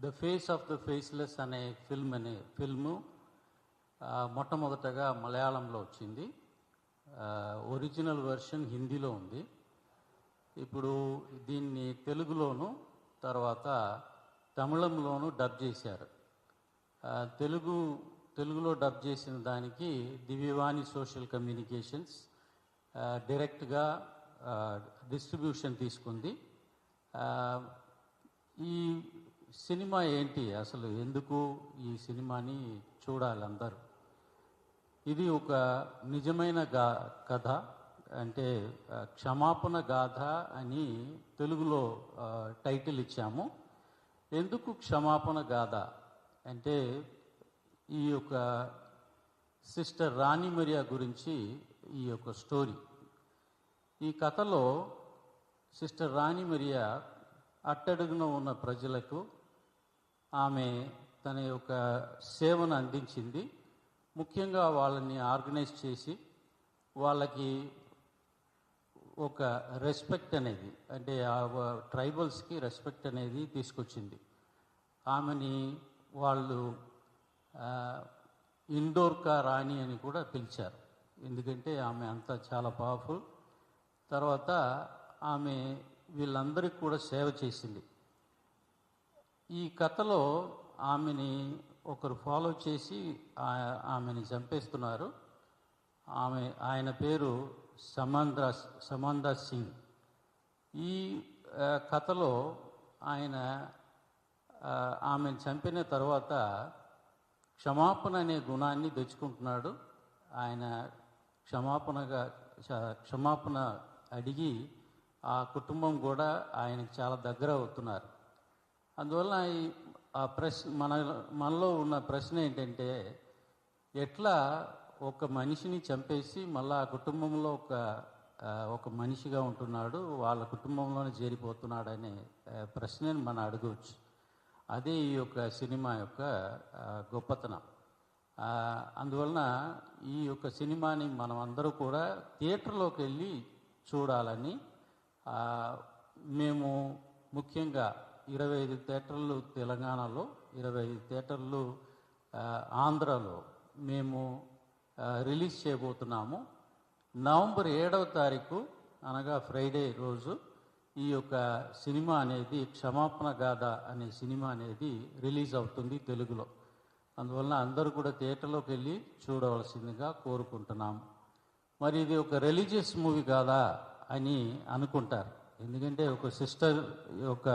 The face of the faceless అనే film మొట్టమొదటగా మలయాళంలో వచ్చింది. ఒరిజినల్ వెర్షన్ హిందీలో ఉంది. ఇప్పుడు దీన్ని తెలుగులోను తర్వాత తమిళంలోను డబ్ చేశారు. తెలుగులో డబ్ చేసిన దానికి దివ్యవాణి సోషల్ కమ్యూనికేషన్స్ డైరెక్ట్గా డిస్ట్రిబ్యూషన్ తీసుకుంది. ఈ సినిమా ఏంటి, అసలు ఎందుకు ఈ సినిమాని చూడాలి అందరూ? ఇది ఒక నిజమైన కథ, అంటే క్షమాపణ గాథ అని తెలుగులో టైటిల్ ఇచ్చాము. ఎందుకు క్షమాపణ గాథ అంటే, ఈ యొక్క సిస్టర్ రాణి మరియా గురించి ఈ యొక్క స్టోరీ. ఈ కథలో సిస్టర్ రాణి మరియా అట్టడుగున ఉన్న ప్రజలకు ఆమె తన యొక్క సేవను అందించింది. ముఖ్యంగా వాళ్ళని ఆర్గనైజ్ చేసి వాళ్ళకి ఒక రెస్పెక్ట్ అనేది, అంటే ట్రైబల్స్కి రెస్పెక్ట్ అనేది తీసుకొచ్చింది. ఆమెని వాళ్ళు ఇండోర్కా రాణి అని కూడా పిలిచారు, ఎందుకంటే ఆమె అంతా చాలా పవర్ఫుల్. తర్వాత ఆమె వీళ్ళందరికీ కూడా సేవ చేసింది. ఈ కథలో ఆమెని ఒకరు ఫాలో చేసి ఆమెని చంపేస్తున్నారు. ఆయన పేరు సమందా సింగ్. ఈ కథలో ఆయన ఆమెను చంపిన తర్వాత క్షమాపణ అనే గుణాన్ని తెచ్చుకుంటున్నాడు. ఆయన క్షమాపణ అడిగి ఆ కుటుంబం కూడా ఆయనకు చాలా దగ్గర అవుతున్నారు. అందువల్ల మనలో ఉన్న ప్రశ్న ఏంటంటే, ఎట్లా ఒక మనిషిని చంపేసి మళ్ళీ ఆ కుటుంబంలో ఒక మనిషిగా ఉంటున్నాడు, వాళ్ళ కుటుంబంలోనే చేరిపోతున్నాడు అనే ప్రశ్నని మనం అడగవచ్చు. అదే ఈ యొక్క సినిమా యొక్క గొప్పతనం. అందువలన ఈ యొక్క సినిమాని మనం అందరూ కూడా థియేటర్లోకి వెళ్ళి చూడాలని మేము ముఖ్యంగా 25 థియేటర్లు తెలంగాణలో, 25 థియేటర్లు ఆంధ్రాలో మేము రిలీజ్ చేయబోతున్నాము. నవంబర్ 7వ తారీఖు అనగా ఫ్రైడే రోజు ఈ యొక్క సినిమా అనేది, క్షమాపణ గాథ అనే సినిమా అనేది రిలీజ్ అవుతుంది తెలుగులో. అందువలన అందరూ కూడా థియేటర్లోకి వెళ్ళి చూడవలసిందిగా కోరుకుంటున్నాము. మరి ఇది ఒక రిలీజియస్ మూవీ కాదా అని అనుకుంటారు, ఎందుకంటే ఒక సిస్టర్ యొక్క